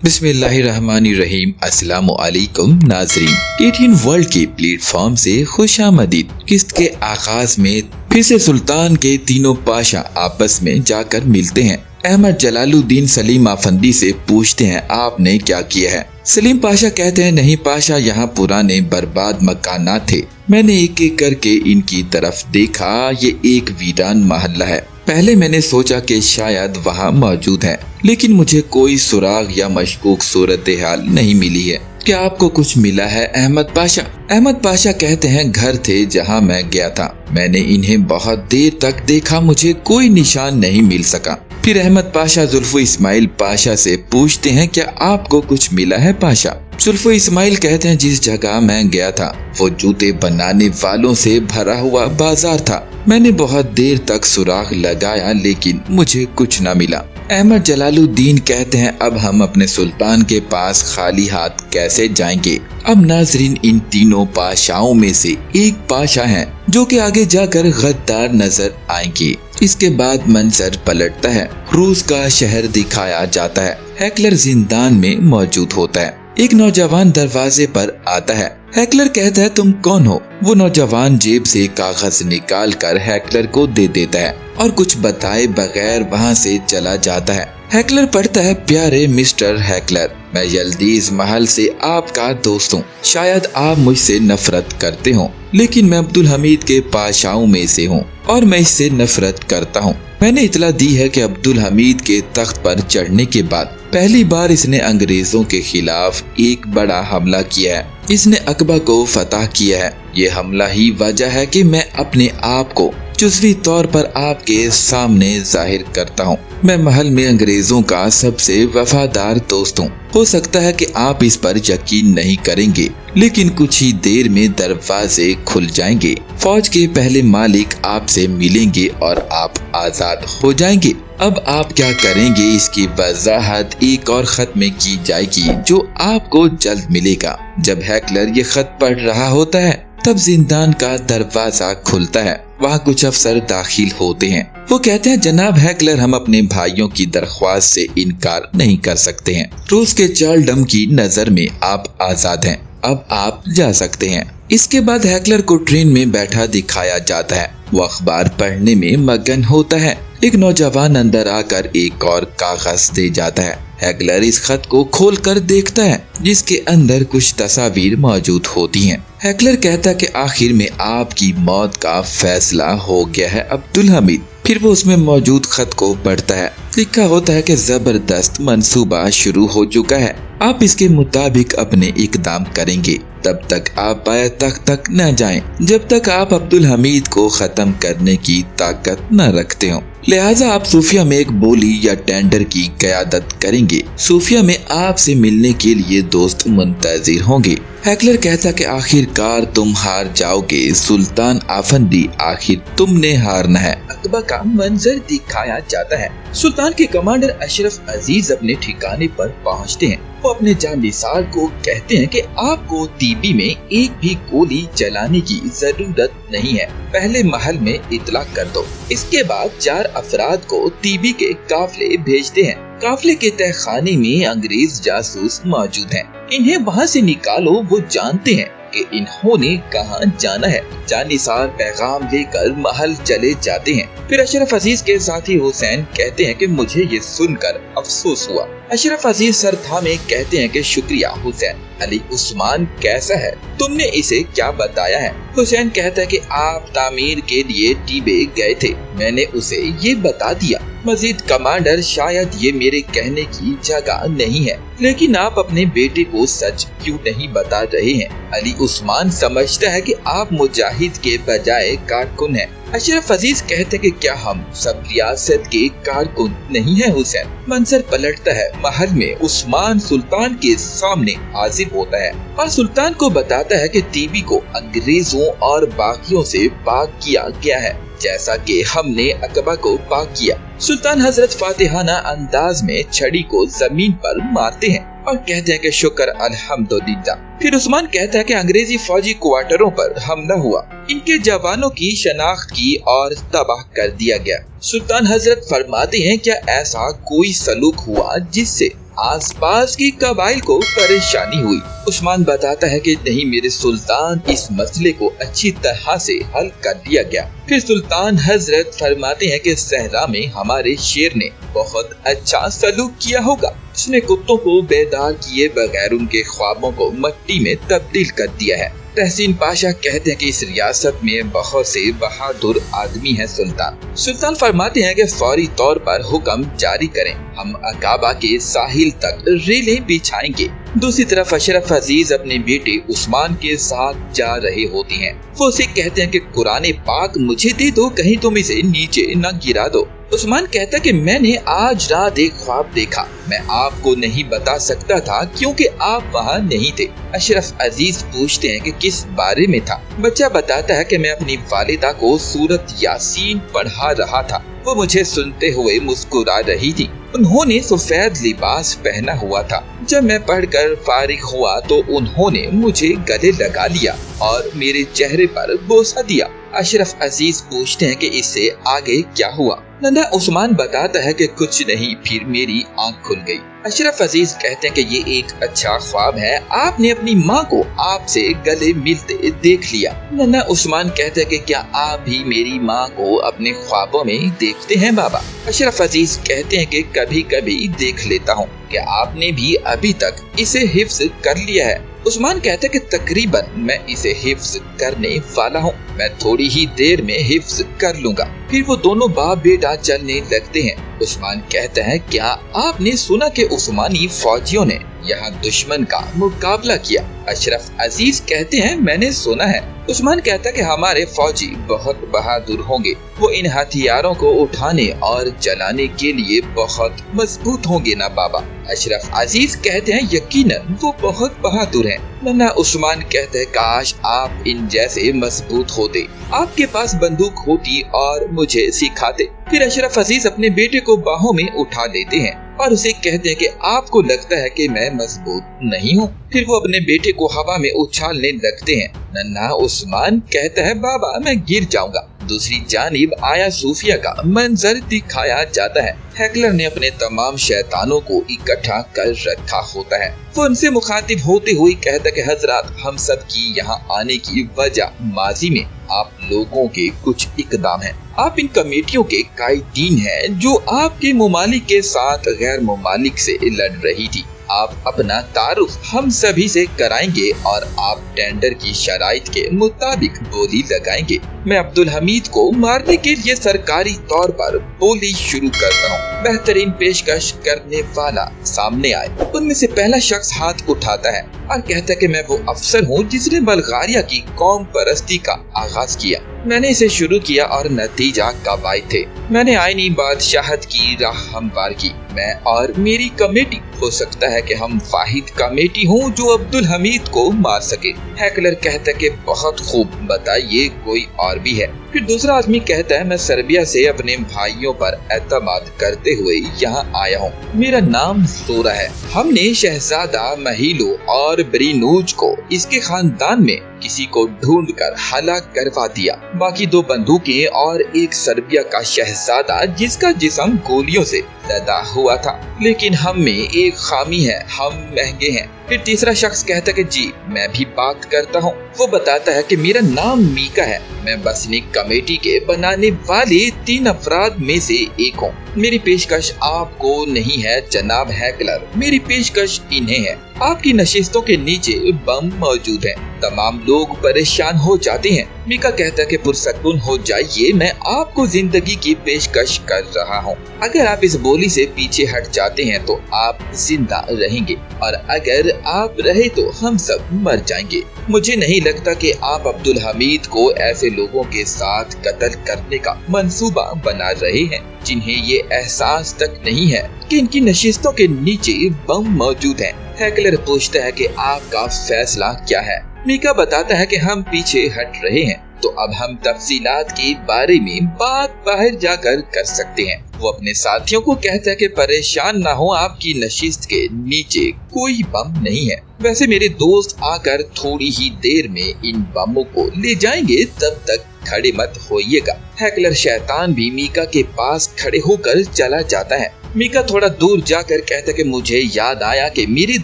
بسم اللہ الرحمن الرحیم۔ السلام علیکم ناظرین، ٹی ورلڈ کے پلیٹ فارم سے خوش آمدید۔ قسط کے آغاز میں پھر سے سلطان کے تینوں پاشا آپس میں جا کر ملتے ہیں۔ احمد جلال الدین سلیم آفندی سے پوچھتے ہیں آپ نے کیا کیا ہے؟ سلیم پاشا کہتے ہیں نہیں پاشا، یہاں پرانے برباد مکانات تھے، میں نے ایک ایک کر کے ان کی طرف دیکھا، یہ ایک ویران محلہ ہے۔ پہلے میں نے سوچا کہ شاید وہاں موجود ہے، لیکن مجھے کوئی سراغ یا مشکوک صورتحال نہیں ملی ہے۔ کیا آپ کو کچھ ملا ہے احمد پاشا؟ احمد پاشا کہتے ہیں گھر تھے جہاں میں گیا تھا، میں نے انہیں بہت دیر تک دیکھا، مجھے کوئی نشان نہیں مل سکا۔ پھر احمد پاشا زلفو اسماعیل پاشا سے پوچھتے ہیں کیا آپ کو کچھ ملا ہے پاشا؟ زلفو اسماعیل کہتے ہیں جس جگہ میں گیا تھا وہ جوتے بنانے والوں سے بھرا ہوا بازار تھا، میں نے بہت دیر تک سراغ لگایا لیکن مجھے کچھ نہ ملا۔ احمد جلال الدین کہتے ہیں اب ہم اپنے سلطان کے پاس خالی ہاتھ کیسے جائیں گے؟ اب ناظرین، ان تینوں پاشاؤں میں سے ایک پاشا ہے جو کہ آگے جا کر غدار نظر آئیں گے۔ اس کے بعد منظر پلٹتا ہے، روس کا شہر دکھایا جاتا ہے، ہیکلر زندان میں موجود ہوتا ہے۔ ایک نوجوان دروازے پر آتا ہے، ہیکلر کہتا ہے تم کون ہو؟ وہ نوجوان جیب سے کاغذ نکال کر ہیکلر کو دے دیتا ہے اور کچھ بتائے بغیر وہاں سے چلا جاتا ہے۔ ہیکلر پڑھتا ہے پیارے مسٹر ہیکلر، میں یلدیز محل سے آپ کا دوست ہوں، شاید آپ مجھ سے نفرت کرتے ہوں لیکن میں عبدالحمید کے پاشاؤں میں سے ہوں اور میں اس سے نفرت کرتا ہوں۔ میں نے اطلاع دی ہے کہ عبدالحمید کے تخت پر چڑھنے کے بعد پہلی بار اس نے انگریزوں کے خلاف ایک بڑا حملہ کیا ہے، اس نے عقبہ کو فتح کیا ہے۔ یہ حملہ ہی وجہ ہے کہ میں اپنے آپ کو جزوی طور پر آپ کے سامنے ظاہر کرتا ہوں۔ میں محل میں انگریزوں کا سب سے وفادار دوست ہوں۔ ہو سکتا ہے کہ آپ اس پر یقین نہیں کریں گے لیکن کچھ ہی دیر میں دروازے کھل جائیں گے، فوج کے پہلے مالک آپ سے ملیں گے اور آپ آزاد ہو جائیں گے۔ اب آپ کیا کریں گے اس کی وضاحت ایک اور خط میں کی جائے گی جو آپ کو جلد ملے گا۔ جب ہیکلر یہ خط پڑھ رہا ہوتا ہے تب زندان کا دروازہ کھلتا ہے، وہاں کچھ افسر داخل ہوتے ہیں۔ وہ کہتے ہیں جناب ہیکلر، ہم اپنے بھائیوں کی درخواست سے انکار نہیں کر سکتے ہیں، روس کے چارلڈم کی نظر میں آپ آزاد ہیں، اب آپ جا سکتے ہیں۔ اس کے بعد ہیکلر کو ٹرین میں بیٹھا دکھایا جاتا ہے، وہ اخبار پڑھنے میں مگن ہوتا ہے۔ ایک نوجوان اندر آ کر ایک اور کاغذ دے جاتا ہے، ہیکلر اس خط کو کھول کر دیکھتا ہے جس کے اندر کچھ تصاویر موجود ہوتی ہیں۔ ہیکلر کہتا ہے کہ آخر میں آپ کی موت کا فیصلہ ہو گیا ہے عبدالحمید۔ پھر وہ اس میں موجود خط کو پڑھتا ہے، لکھا ہوتا ہے کہ زبردست منصوبہ شروع ہو چکا ہے، آپ اس کے مطابق اپنے اقدام کریں گے، تب تک آپ پایتخت تک نہ جائیں جب تک آپ عبدالحمید کو ختم کرنے کی طاقت نہ رکھتے ہوں، لہٰذا آپ صوفیہ میں ایک بولی یا ٹینڈر کی قیادت کریں گے، صوفیہ میں آپ سے ملنے کے لیے دوست منتظر ہوں گے۔ ہیکلر کہتا کہ آخر کار تم ہار جاؤ گے سلطان آفندی، آخر تم نے ہارنا ہے۔ عقبہ کا منظر دکھایا جاتا ہے، سلطان کے کمانڈر اشرف عزیز اپنے ٹھکانے پر پہنچتے ہیں، وہ اپنے جانثار کو کہتے ہیں کہ آپ کو ٹیبی میں ایک بھی گولی چلانے کی ضرورت نہیں ہے، پہلے محل میں اطلاع کر دو۔ اس کے بعد 4 افراد کو ٹیبی کے قافلے بھیجتے ہیں، قافلے کے تہہ خانے میں انگریز جاسوس موجود ہیں، انہیں وہاں سے نکالو، وہ جانتے ہیں کہ انہوں نے کہاں جانا ہے۔ جانثار پیغام لے کر محل چلے جاتے ہیں۔ پھر اشرف عزیز کے ساتھی حسین کہتے ہیں کہ مجھے یہ سن کر افسوس ہوا۔ اشرف عزیز سر تھامے کہتے ہیں کہ شکریہ حسین۔ علی عثمان کیسا ہے؟ تم نے اسے کیا بتایا ہے؟ حسین کہتا ہے کہ آپ تعمیر کے لیے ٹیبے گئے تھے، میں نے اسے یہ بتا دیا۔ مزید کمانڈر، شاید یہ میرے کہنے کی جگہ نہیں ہے لیکن آپ اپنے بیٹے کو سچ کیوں نہیں بتا رہے ہیں؟ علی عثمان سمجھتا ہے کہ آپ مجاہد کے بجائے کارکن ہیں۔ اشرف عزیز کہتے ہیں کہ کیا ہم سب ریاست کے کارکن نہیں ہیں حسین؟ منظر پلٹتا ہے، محل میں عثمان سلطان کے سامنے حاضر ہوتا ہے اور سلطان کو بتاتا ہے کہ ٹیبی کو انگریزوں اور باغیوں سے پاک کیا گیا ہے جیسا کہ ہم نے عقبہ کو پاک کیا۔ سلطان حضرت فاتحانہ انداز میں چھڑی کو زمین پر مارتے ہیں اور کہتے ہیں کہ شکر الحمدللہ۔ پھر عثمان کہتا ہے کہ انگریزی فوجی کوارٹروں پر حملہ ہوا، ان کے جوانوں کی شناخت کی اور تباہ کر دیا گیا۔ سلطان حضرت فرماتے ہیں کیا ایسا کوئی سلوک ہوا جس سے आसपास की कबाइल को परेशानी हुई। उस्मान बताता है कि नहीं मेरे सुल्तान, इस मसले को अच्छी तरह से हल कर लिया गया। फिर सुल्तान हजरत फरमाते हैं कि सहरा में हमारे शेर ने बहुत अच्छा सलूक किया होगा। उसने कुत्तों को बेदार किए बगैर उनके ख्वाबों को मिट्टी में तब्दील कर दिया है। तहसीन पाशा कहते हैं कि इस रियासत में बहुत से बहादुर आदमी हैं सुल्तान फरमाते हैं कि फौरी तौर पर हुक्म जारी करें, हम अकाबा के साहिल तक रेलें बिछाएंगे। दूसरी तरफ अशरफ अजीज अपने बेटे उस्मान के साथ जा रहे होते हैं। वो उसे कहते हैं कि कुरान पाक मुझे दे दो, कहीं तुम इसे नीचे न गिरा दो। उस्मान कहता कि मैंने आज रात एक ख्वाब देखा, मैं आपको नहीं बता सकता था क्योंकि आप वहाँ नहीं थे। अशरफ अजीज पूछते हैं कि किस बारे में था। बच्चा बताता है कि मैं अपनी वालिदा को सूरत यासीन पढ़ा रहा था, वो मुझे सुनते हुए मुस्कुरा रही थी। उन्होंने सफेद लिबास पहना हुआ था। जब मैं पढ़कर फारिग हुआ तो उन्होंने मुझे गले लगा लिया और मेरे चेहरे पर बोसा दिया। अशरफ अजीज पूछते हैं कि इससे आगे क्या हुआ। नन्हा उस्मान बताता है कि कुछ नहीं, फिर मेरी आंख खुल गई। अशरफ अजीज कहते हैं कि ये एक अच्छा ख्वाब है, आपने अपनी माँ को आपसे गले मिलते देख लिया। नन्हा उस्मान कहते हैं कि क्या आप भी मेरी माँ को अपने ख्वाबों में देखते हैं बाबा? अशरफ अजीज कहते हैं कि कभी कभी देख लेता हूँ। क्या आपने भी अभी तक इसे हिफ्ज कर लिया है? उस्मान कहता है कि तकरीबन मैं इसे हिफ्ज करने वाला हूँ, मैं थोड़ी ही देर में हिफ्ज कर लूंगा। फिर वो दोनों बाप बेटा चलने लगते हैं। उस्मान कहता है क्या आपने सुना कि उस्मानी फौजियों ने यहाँ दुश्मन का मुकाबला किया? अशरफ अजीज कहते हैं मैंने सुना है। उस्मान कहता है कि हमारे फौजी बहुत बहादुर होंगे, वो इन हथियारों को उठाने और चलाने के लिए बहुत मजबूत होंगे ना बाबा? अशरफ अजीज कहते हैं यकीनन वो बहुत बहादुर हैं। नन्हा उस्मान कहते हैं काश आप इन जैसे मजबूत होते, आपके पास बंदूक होती और मुझे सिखाते। फिर अशरफ अजीज अपने बेटे को बाहों में उठा लेते हैं और उसे कहते हैं कि आपको लगता है कि मैं मजबूत नहीं हूँ। फिर वो अपने बेटे को हवा में उछालने लगते हैं। नन्हा उस्मान कहता है बाबा मैं गिर जाऊंगा। दूसरी जानिब आया सूफिया का मंजर दिखाया जाता है। हैकलर ने अपने तमाम शैतानों को इकट्ठा कर रखा होता है। वो उनसे मुखातिब होते हुए कहता कि हजरत हम सब की यहाँ आने की वजह माजी में आप लोगों के कुछ इकदाम हैं। आप इन कमेटियों के कायदीन हैं जो आपके मुमालिक के साथ गैर मुमालिक से लड़ रही थी। आप अपना तारुफ हम सभी से कराएंगे और आप टेंडर की शराइत के मुताबिक बोली लगाएंगे। मैं अब्दुल हमीद को मारने के लिए सरकारी तौर पर बोली शुरू करता हूँ। बेहतरीन पेशकश करने वाला सामने आए। उनमें से पहला शख्स हाथ उठाता है और कहता है कि मैं वो अफसर हूँ जिसने बल्गारिया की कौम परस्ती का आगाज किया। मैंने इसे शुरू किया और नतीजा कबाई थे। मैंने आईनी बादशाहत की राह हमवार की। मैं और मेरी कमेटी, हो सकता है कि हम वाहिद कमेटी हूँ जो अब्दुल हमीद को मार सके। हैकलर कहता है कि बहुत खूब, बताइए कोई और भी है? फिर दूसरा आदमी कहता है मैं सर्बिया से अपने भाइयों पर एतमाद करते हुए यहाँ आया हूँ। मेरा नाम जोरा है। हमने शहजादा महिलो और ब्रीनूज को इसके खानदान में किसी को ढूंढकर हलाक करवा दिया। बाकी 2 बंदूकें और एक सर्बिया का शहजादा जिसका जिस्म गोलियों से लदा हुआ था। लेकिन हम में एक खामी है, हम महंगे हैं। फिर तीसरा शख्स कहता है कि जी मैं भी बात करता हूँ। वो बताता है कि मेरा नाम मीका है, मैं बसनीक कमेटी के बनाने वाले 3 अफराद में से एक हूँ। मेरी पेशकश आपको नहीं है जनाब हैकलर, मेरी पेशकश इन्हें है। आपकी नशिस्तों के नीचे बम मौजूद हैं। तमाम लोग परेशान हो जाते हैं। मीका कहता है कि पुरसकून हो जाइए, मैं आपको जिंदगी की पेशकश कर रहा हूँ। अगर आप इस बोली से पीछे हट जाते हैं तो आप जिंदा रहेंगे और अगर आप रहे तो हम सब मर जाएंगे। मुझे नहीं लगता कि आप अब्दुल हमीद को ऐसे लोगों के साथ कत्ल करने का मंसूबा बना रहे हैं जिन्हें ये एहसास तक नहीं है कि इनकी नशिस्तों के नीचे बम मौजूद हैं। हैकलर पूछता है कि आपका फैसला क्या है? मीका बताता है कि हम पीछे हट रहे हैं तो अब हम तफसीलात के बारे में बात बाहर जाकर कर सकते हैं। वो अपने साथियों को कहता है कि परेशान ना हो, आपकी नशिस्त के नीचे कोई बम नहीं है। वैसे मेरे दोस्त आकर थोड़ी ही देर में इन बमों को ले जाएंगे, तब तक खड़े मत होइएगा। हैकलर शैतान भी मीका के पास खड़े होकर चला जाता है। मीका थोड़ा दूर जाकर कहता कि मुझे याद आया कि मेरे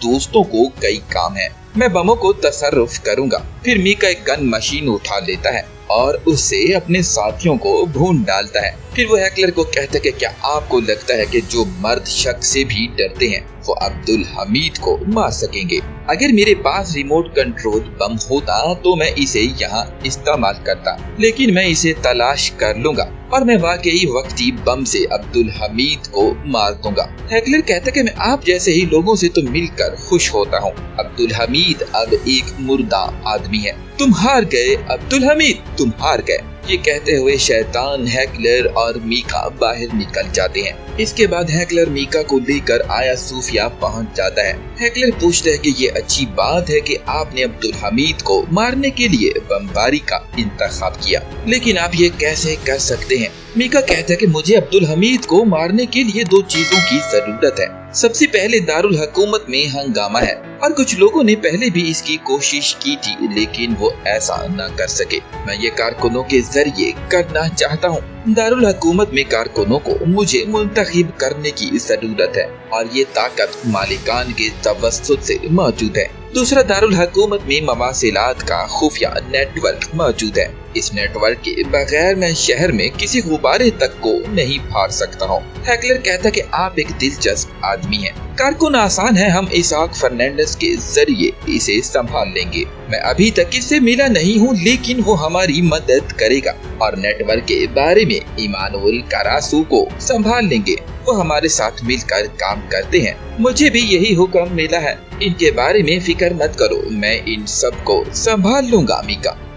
दोस्तों को कई काम है, मैं बमों को तसर्रुफ करूंगा। फिर मीका एक गन मशीन उठा लेता है और उससे अपने साथियों को भून डालता है। फिर वो हैकलर को कहता है कि क्या आपको लगता है कि जो मर्द शक से भी डरते हैं वो अब्दुल हमीद को मार सकेंगे? अगर मेरे पास रिमोट कंट्रोल बम होता तो मैं इसे यहाँ इस्तेमाल करता, लेकिन मैं इसे तलाश कर लूंगा और मैं वाकई वक्ती बम से अब्दुल हमीद को मार दूंगा। हैकलर कहता है कि मैं आप जैसे ही लोगों से तो मिलकर खुश होता हूँ। अब्दुल हमीद अब एक मुर्दा आदमी है। तुम हार गए अब्दुल हमीद, तुम हार गए। ये कहते हुए शैतान, हैकलर और मीका बाहर निकल जाते हैं। इसके बाद हैकलर मीका को लेकर आया सूफिया पहुंच जाता है। हैकलर पूछता है कि ये अच्छी बात है कि आपने अब्दुल हमीद को मारने के लिए बमबारी का इंतखाब किया, लेकिन आप ये कैसे कर सकते हैं? मीका कहता है कि मुझे अब्दुल हमीद को मारने के लिए दो चीजों की जरूरत है। सबसे पहले दारुल हुकूमत में हंगामा है और कुछ लोगों ने पहले भी इसकी कोशिश की थी, लेकिन वो ऐसा न कर सके। मैं ये कारकुनों के जरिए करना चाहता हूँ। दारुल हुकूमत में कारकुनों को मुझे मुंतखब करने की जरूरत है और ये ताकत मालिकान के तवस्सुत से मौजूद है। दूसरा, दारुल हुकूमत में मवासिलात का खुफिया नेटवर्क मौजूद है। इस नेटवर्क के बगैर मैं शहर में किसी गुब्बारे तक को नहीं फाड़ सकता हूँ। हैकलर कहता कि आप एक दिलचस्प आदमी हैं। कारकुन आसान है, हम इसाक फर्नांडिस के जरिए इसे संभाल लेंगे। मैं अभी तक इससे मिला नहीं हूँ, लेकिन वो हमारी मदद करेगा और नेटवर्क के बारे में इमानुल करासू को संभाल लेंगे। वो हमारे साथ मिलकर काम करते हैं। मुझे भी यही हुक्म मिला है। इनके बारे में फिक्र मत करो, मैं इन सब को संभाल लूंगा।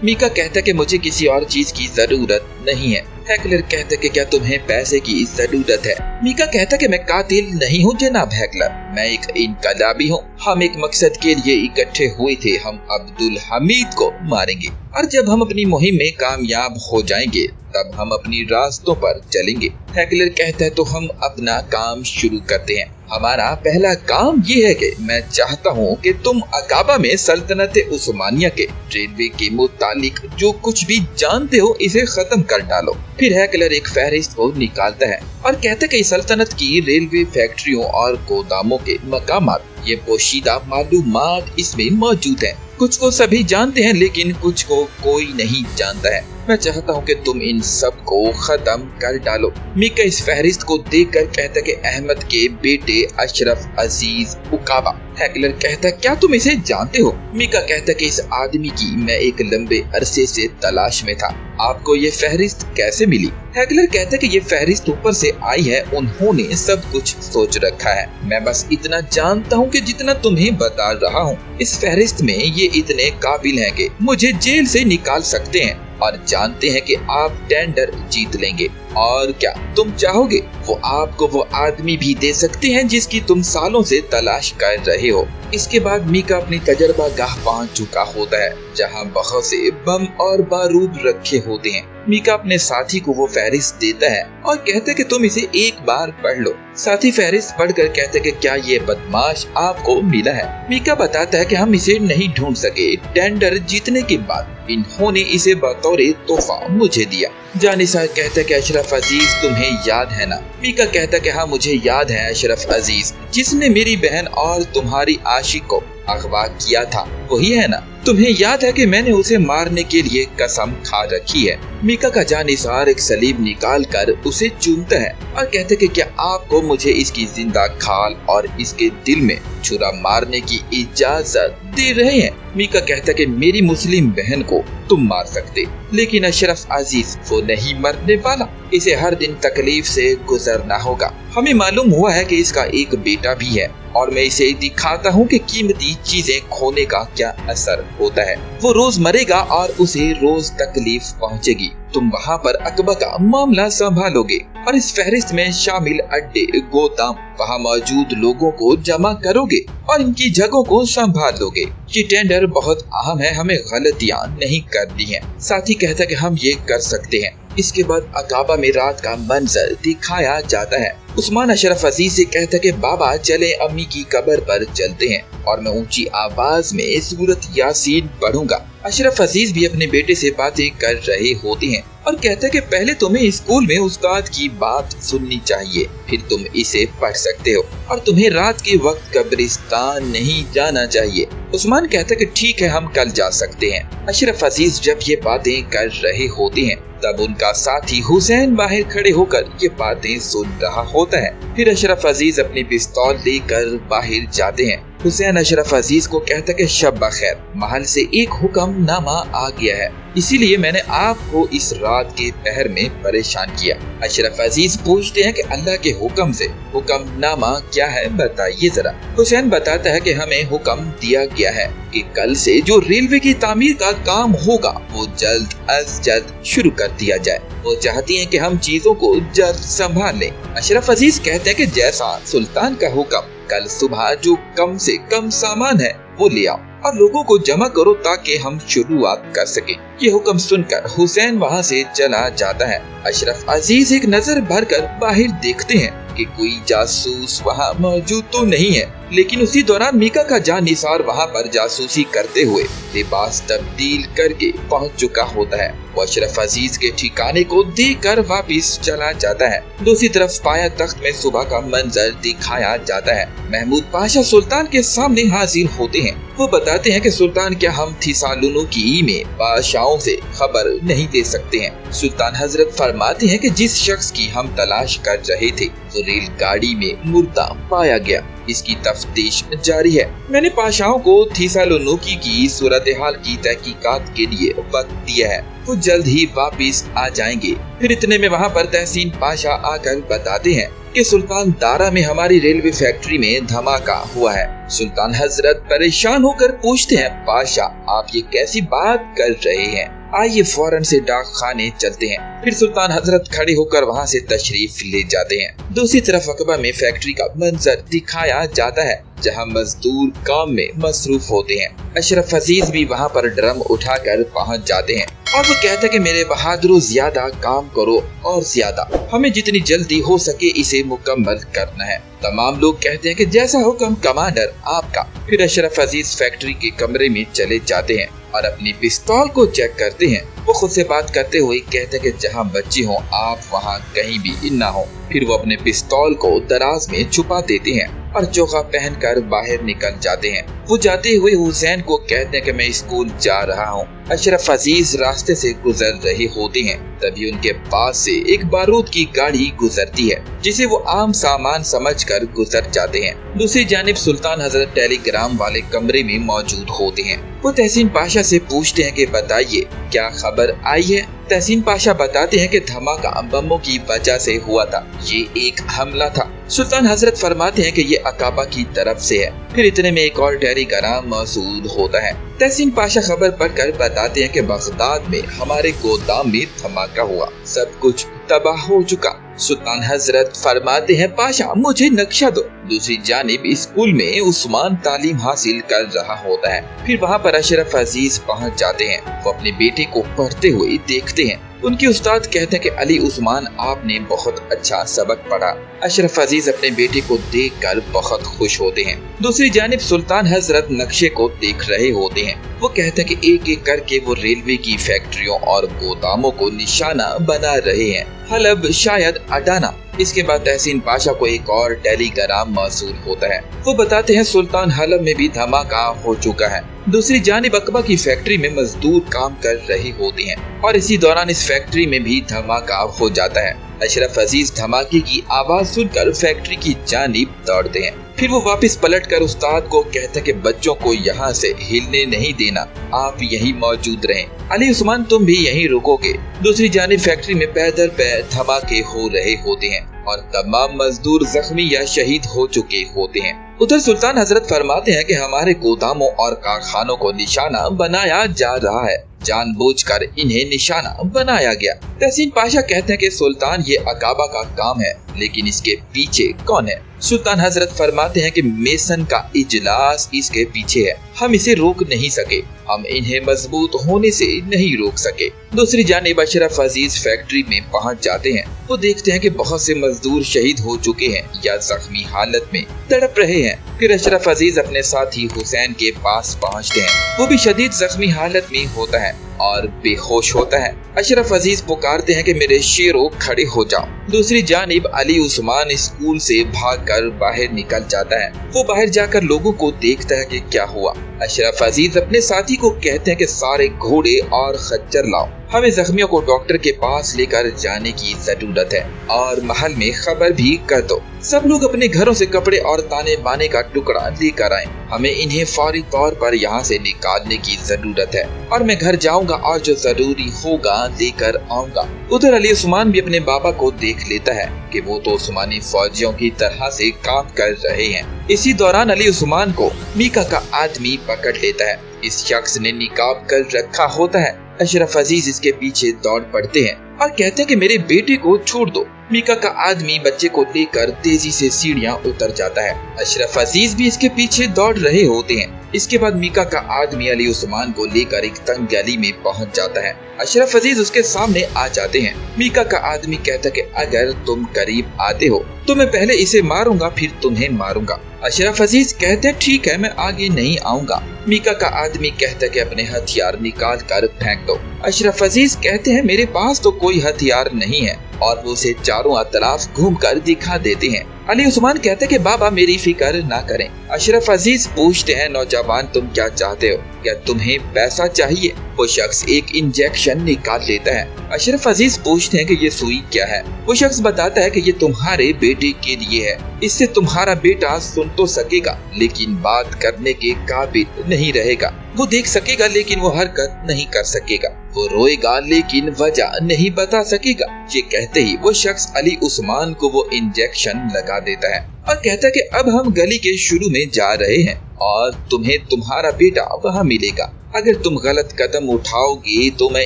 मीका कहता कि मुझे किसी और चीज की जरूरत नहीं है। हैकलर कहता कि क्या तुम्हें पैसे की जरूरत है? मीका कहता कि मैं कातिल नहीं हूँ जनाब हैकलर, मैं एक इनकलाबी हूँ। हम एक मकसद के लिए इकट्ठे हुए थे, हम अब्दुल हमीद को मारेंगे और जब हम अपनी मुहिम में कामयाब हो जाएंगे तब हम अपनी रास्तों पर चलेंगे। हैकलर कहता है तो हम अपना काम शुरू करते हैं। हमारा पहला काम ये है कि मैं चाहता हूँ कि तुम अकाबा में सल्तनत उस्मानिया के रेलवे के मुतालिक जो कुछ भी जानते हो इसे खत्म कर डालो। फिर हैकलर एक फहरिस्त को निकालता है और कहता है कि सल्तनत की रेलवे फैक्ट्रियों और गोदामों के मकामात, ये पोशीदा मालूमात इसमें मौजूद है। कुछ को सभी जानते हैं लेकिन कुछ को कोई नहीं जानता है। मैं चाहता हूँ कि तुम इन सब को खत्म कर डालो। मीका इस फहरिस्त को देखकर कहता कि अहमद के बेटे अशरफ अजीज उकाबा। हैकलर कहता क्या तुम इसे जानते हो? मीका कहता कि इस आदमी की मैं एक लंबे अरसे से तलाश में था। आपको ये फहरिस्त कैसे मिली? हैकलर कहता कि ये फहरिस्त ऊपर से आई है, उन्होंने सब कुछ सोच रखा है। मैं बस इतना जानता हूँ कि जितना तुम्हें बता रहा हूँ। इस फहरिस्त में ये इतने काबिल हैं कि मुझे जेल से निकाल सकते हैं और जानते हैं कि आप टेंडर जीत लेंगे। और क्या तुम चाहोगे? वो आपको वो आदमी भी दे सकते हैं जिसकी तुम सालों से तलाश कर रहे हो। इसके बाद मीका अपनी तजर्बा गाह पहुंच चुका होता है जहां बहुत से बम और बारूद रखे होते हैं। मीका अपने साथी को वो फहरिस्त देता है और कहता है कि तुम इसे एक बार पढ़ लो। साथी फहरिस्त पढ़कर कहते कि क्या ये बदमाश आपको मिला है? मीका बताता है कि हम इसे नहीं ढूंढ सके। टेंडर जीतने के बाद इन्होंने इसे बतौर तोहफा मुझे दिया। जानिसार कहता है कि अशरफ अजीज तुम्हें याद है ना? मीका कहता कि हाँ मुझे याद है अशरफ अजीज, जिसने मेरी बहन और तुम्हारी आशिक को अगवा किया था, वही है ना? तुम्हें याद है कि मैंने उसे मारने के लिए कसम खा रखी है। मीका का जानिसार एक सलीब निकाल कर उसे चूमता है और कहते कि क्या आपको मुझे इसकी जिंदा खाल और इसके दिल में छुरा मारने की इजाजत दे रहे हैं? मीका कहता कि मेरी मुस्लिम बहन को तुम मार सकते, लेकिन अशरफ अजीज वो नहीं मरने वाला। इसे हर दिन तकलीफ से गुजरना होगा। हमें मालूम हुआ है कि इसका एक बेटा भी है और मैं इसे दिखाता हूँ कि कीमती चीजें खोने का क्या असर होता है। वो रोज मरेगा और उसे रोज तकलीफ पहुँचेगी। तुम वहाँ पर अकबा का मामला संभालोगे और इस फहरिस्त में शामिल अड्डे, गोदाम, वहाँ मौजूद लोगों को जमा करोगे और इनकी जगहों को संभाल लोगे। ये टेंडर बहुत अहम है, हमें गलतियाँ नहीं करनी है। साथी कहता कि हम ये कर सकते हैं। इसके बाद अकाबा में रात का मंजर दिखाया जाता है। उस्मान अशरफ अजीज से कहता कि बाबा चले अम्मी की कब्र पर चलते हैं और मैं ऊंची आवाज में सूरत यासीन पढ़ूंगा। अशरफ अजीज भी अपने बेटे से बातें कर रहे होते हैं और कहता है कि पहले तुम्हें स्कूल में उस्ताद की बात सुननी चाहिए, फिर तुम इसे पढ़ सकते हो, और तुम्हें रात के वक्त कब्रिस्तान नहीं जाना चाहिए। उस्मान कहता है कि ठीक है, हम कल जा सकते हैं। अशरफ अजीज जब ये बातें कर रहे होते हैं तब उनका साथी हुसैन बाहर खड़े होकर ये बातें सुन रहा होता है। फिर अशरफ अजीज अपनी पिस्तौल लेकर बाहर जाते हैं। हुसैन अशरफ अजीज को कहता है कि शब बखैर, महल से एक हुक्मनामा आ गया है, इसीलिए मैंने आपको इस रात के पहर में परेशान किया। अशरफ अजीज पूछते हैं कि अल्लाह के हुक्म से हुक्मनामा क्या है, बताइए जरा। हुसैन बताता है कि हमें हुक्म दिया गया है कि कल से जो रेलवे की तामीर का काम होगा वो जल्द अज जल्द शुरू कर दिया जाए। वो चाहती हैं कि हम चीजों को जल्द संभाल लें। अशरफ अजीज कहते हैं कि जैसा सुल्तान का हुक्म, कल सुबह जो कम से कम सामान है वो ले आओ और लोगों को जमा करो ताकि हम शुरुआत कर सके। ये हुक्म सुनकर हुसैन वहाँ से चला जाता है। अशरफ अजीज एक नजर भरकर बाहर देखते हैं कि कोई जासूस वहाँ मौजूद तो नहीं है, लेकिन उसी दौरान मीका का जानिसार वहाँ पर जासूसी करते हुए लिबास तब्दील करके पहुँच चुका होता है। वो अशरफ अजीज के ठिकाने को देखकर वापिस चला जाता है। दूसरी तरफ पाया तख्त में सुबह का मंजर दिखाया जाता है। महमूद पाशा सुल्तान के सामने हाजिर होते हैं। वो बताते हैं कि सुल्तान, क्या हम थिसालुनुकी में बादशाहों से खबर नहीं दे सकते हैं? सुल्तान हजरत फरमाते हैं कि जिस शख्स की हम तलाश कर रहे थे वो रेलगाड़ी में मुर्दा पाया गया, इसकी तफ्तीश जारी है। मैंने पाशाओं को थिसालुनुकी की सूरत हाल की तहकीकात के लिए वक्त दिया है, वो जल्द ही वापिस आ जाएंगे। फिर इतने में वहाँ पर तहसीन पाशा आकर बताते हैं कि सुल्तान दारा में हमारी रेलवे फैक्ट्री में धमाका हुआ है। सुल्तान हजरत परेशान होकर पूछते हैं, पाशा आप ये कैसी बात कर रहे हैं, आइए फौरन से डाक खाने चलते हैं। फिर सुल्तान हजरत खड़े होकर वहाँ से तशरीफ ले जाते हैं। दूसरी तरफ अकबा में फैक्ट्री का मंजर दिखाया जाता है जहाँ मजदूर काम में मसरूफ होते हैं। अशरफ अजीज भी वहाँ पर ड्रम उठाकर पहुँच जाते हैं और वो कहता है कि मेरे बहादुरों, ज्यादा काम करो और ज्यादा, हमें जितनी जल्दी हो सके इसे मुकम्मल करना है। तमाम लोग कहते हैं कि जैसा हुक्म कमांडर आपका। फिर अशरफ अजीज फैक्ट्री के कमरे में चले जाते हैं और अपनी पिस्तौल को चेक करते हैं। वो खुद से बात करते हुए कहते हैं कि जहाँ बच्चे हों आप वहाँ कहीं भी ना हो। फिर वो अपने पिस्तौल को दराज में छुपा देते हैं और चोखा पहनकर बाहर निकल जाते हैं। वो जाते हुए हुसैन को कहते हैं कि मैं स्कूल जा रहा हूँ। अशरफ अजीज रास्ते से गुजर रहे होते हैं, तभी उनके पास से एक बारूद की गाड़ी गुजरती है जिसे वो आम सामान समझकर गुजर जाते हैं। दूसरी जानिब सुल्तान हजरत टेलीग्राम वाले कमरे में मौजूद होते हैं। वो तहसीन पाशा से पूछते हैं कि बताइए क्या खबर आई है। तहसीन पाशा बताते हैं कि धमाका बमों की वजह से हुआ था, ये एक हमला था। सुल्तान हजरत फरमाते हैं कि ये अकाबा की तरफ से है। फिर इतने में एक और टेलीग्राम मौसूल होता है। तहसीन पाशा खबर पढ़कर बताते हैं कि बगदाद में हमारे गोदाम में धमाका हुआ, सब कुछ तबाह हो चुका। सुल्तान हजरत फरमाते हैं, पाशा मुझे नक्शा दो। दूसरी जानिब स्कूल में उस्मान तालीम हासिल कर रहा होता है। फिर वहाँ पर अशरफ अजीज पहुँच जाते हैं। वो अपने बेटे को पढ़ते हुए देखते हैं। उनके उस्ताद कहते हैं कि अली उस्मान, आपने बहुत अच्छा सबक पढ़ा। अशरफ अजीज अपने बेटे को देखकर बहुत खुश होते हैं। दूसरी जानिब सुल्तान हजरत नक्शे को देख रहे होते हैं। वो कहते हैं कि एक एक करके वो रेलवे की फैक्ट्रियों और गोदामों को निशाना बना रहे हैं, हलब शायद अडाना। इसके बाद तहसीन पाशा को एक और टेलीग्राम मौसूल होता है। वो बताते हैं सुल्तान हलब में भी धमाका हो चुका है। दूसरी जानिब अकबा की फैक्ट्री में मजदूर काम कर रहे होते हैं और इसी दौरान इस फैक्ट्री में भी धमाका हो जाता है। अशरफ अजीज धमाके की आवाज सुनकर फैक्ट्री की जानिब दौड़ते हैं। फिर वो वापस पलटकर उस्ताद को कहते हैं कि बच्चों को यहाँ से हिलने नहीं देना, आप यहीं मौजूद रहें। अली उस्मान, तुम भी यहीं रुकोगे। दूसरी जानिब फैक्ट्री में पैदल पैर धमाके हो रहे होते हैं और तमाम मजदूर जख्मी या शहीद हो चुके होते हैं। उधर सुल्तान हजरत फरमाते हैं कि हमारे गोदामों और कारखानों को निशाना बनाया जा रहा है, जानबूझकर इन्हें निशाना बनाया गया। तहसीन पाशा कहते हैं कि सुल्तान, ये अकाबा का काम है, लेकिन इसके पीछे कौन है? सुल्तान हजरत फरमाते हैं कि मेसन का इजलास इसके पीछे है, हम इसे रोक नहीं सके, हम इन्हें मजबूत होने से नहीं रोक सके। दूसरी जानिब अशरफ अजीज फैक्ट्री में पहुंच जाते हैं। वो देखते हैं कि बहुत से मजदूर शहीद हो चुके हैं या जख्मी हालत में तड़प रहे हैं। फिर अशरफ अजीज अपने साथी हुसैन के पास पहुंचते हैं। वो भी शदीद जख्मी हालत में होता है। और बेहोश होता है। अशरफ अजीज पुकारते हैं कि मेरे शेरों खड़े हो जाओ। दूसरी जानिब अली उस्मान स्कूल से भागकर बाहर निकल जाता है। वो बाहर जाकर लोगों को देखता है कि क्या हुआ। अशरफ अजीज अपने साथी को कहते हैं कि सारे घोड़े और खच्चर लाओ, हमें जख्मियों को डॉक्टर के पास लेकर जाने की जरूरत है और महल में खबर भी कर दो। सब लोग अपने घरों से कपड़े और ताने बाने का टुकड़ा लेकर आए, हमें इन्हें फौरी तौर पर यहाँ से निकालने की जरूरत है और मैं घर जाऊंगा और जो जरूरी होगा लेकर आऊंगा। उधर अली उस्मान भी अपने बाबा को देख लेता है कि वो तो उस्मानी फौजियों की तरह से काम कर रहे हैं। इसी दौरान अली उस्मान को मीका का आदमी पकड़ लेता है। इस शख्स ने निकाब कर रखा होता है। अशरफ अजीज इसके पीछे दौड़ पड़ते हैं और कहते हैं कि मेरे बेटे को छोड़ दो। मीका का आदमी बच्चे को लेकर तेजी से सीढ़ियां उतर जाता है। अशरफ अजीज भी इसके पीछे दौड़ रहे होते हैं। इसके बाद मीका का आदमी अली उस्मान को लेकर एक तंग गली में पहुंच जाता है। अशरफ अजीज उसके सामने आ जाते हैं। मीका का आदमी कहता है कि अगर तुम करीब आते हो तो मैं पहले इसे मारूंगा फिर तुम्हें मारूंगा। अशरफ अजीज कहते हैं ठीक है, मैं आगे नहीं आऊंगा। मीका का आदमी कहता है कि अपने हथियार निकाल कर फेंक दो। अशरफ अजीज कहते हैं मेरे पास तो कोई हथियार नहीं है और वो उसे चारों तरफ घूमकर दिखा देते हैं। अली उस्मान कहते हैं कि बाबा मेरी फिक्र ना करें। अशरफ अजीज पूछते हैं नौजवान तुम क्या चाहते हो, क्या तुम्हें पैसा चाहिए? वो शख्स एक इंजेक्शन निकाल लेता है। अशरफ अजीज पूछते हैं कि ये सुई क्या है? वो शख्स बताता है कि ये तुम्हारे बेटे के लिए है, इससे तुम्हारा बेटा सुन तो सकेगा लेकिन बात करने के काबिल नहीं रहेगा। वो देख सकेगा लेकिन वो हरकत नहीं कर सकेगा, वो रोएगा लेकिन वजह नहीं बता सकेगा। ये कहते ही वो शख्स अली उस्मान को वो इंजेक्शन लगा देता है और कहता है कि अब हम गली के शुरू में जा रहे हैं और तुम्हें तुम्हारा बेटा वहाँ मिलेगा। अगर तुम गलत कदम उठाओगे तो मैं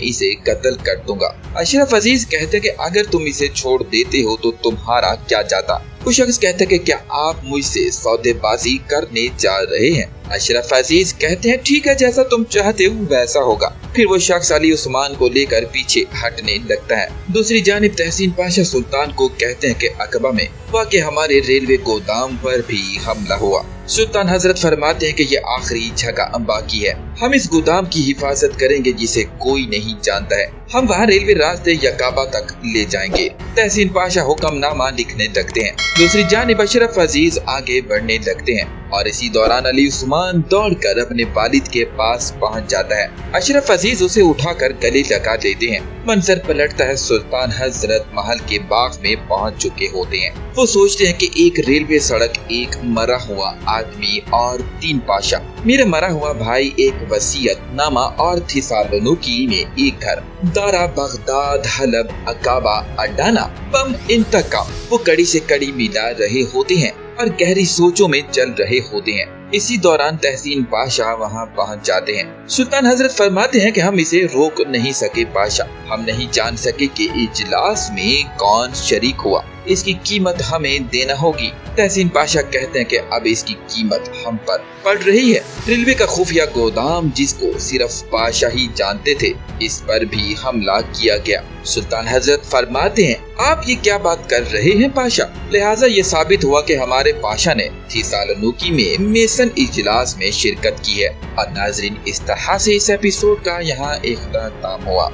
इसे कत्ल कर दूंगा। अशरफ अजीज कहते हैं कि अगर तुम इसे छोड़ देते हो तो तुम्हारा क्या जाता? वो शख्स कहता है कि क्या आप मुझसे सौदेबाजी करने जा रहे हैं? अशरफ अजीज कहते हैं ठीक है, जैसा तुम चाहते हो वैसा होगा। फिर वो शख्स अली उस्मान को लेकर पीछे हटने लगता है। दूसरी जानिब तहसीन पाशा सुल्तान को कहते हैं कि अकबा में वाक़ हमारे रेलवे गोदाम पर भी हमला हुआ। सुल्तान हजरत फरमाते हैं कि ये आखिरी जगह बाकी है, हम इस गोदाम की हिफाजत करेंगे जिसे कोई नहीं जानता है। हम वहाँ रेलवे रास्ते यकाबा तक ले जाएंगे। तहसीन पाशा हुक्मनामा लिखने लगते हैं। दूसरी जानिब अशरफ अजीज आगे बढ़ने लगते हैं और इसी दौरान अली उस्मान दौड़कर अपने वालिद के पास पहुंच जाता है। अशरफ अजीज उसे उठाकर गले लगा देते हैं। मंजर पलटता है, सुल्तान हजरत महल के बाग में पहुंच चुके होते हैं। वो सोचते हैं कि एक रेलवे सड़क, एक मरा हुआ आदमी और 3 पाशा। मेरा मरा हुआ भाई, एक वसीयत नामा और थिसालुनुकी में एक घर, दारा, बगदाद, हलब, अकाबा, अडाना, बम, इंतकाम। वो कड़ी से कड़ी मिला रहे होते हैं और गहरी सोचों में चल रहे होते हैं। इसी दौरान तहसीन पाशा वहाँ पहुँच जाते हैं। सुल्तान हजरत फरमाते हैं कि हम इसे रोक नहीं सके पाशा, हम नहीं जान सके कि इजलास में कौन शरीक हुआ, इसकी कीमत हमें देना होगी। तहसीन पाशा कहते हैं कि अब इसकी कीमत हम पर पड़ रही है। रेलवे का खुफिया गोदाम जिसको सिर्फ पाशा ही जानते थे, इस पर भी हमला किया गया। सुल्तान हजरत फरमाते हैं आप ये क्या बात कर रहे हैं पाशा? लिहाजा ये साबित हुआ कि हमारे पाशा ने थिसालुनुकी में मेसन इजलास में शिरकत की है। और नाजरीन, इस तरह से इस एपिसोड का यहाँ इख्तिताम हुआ।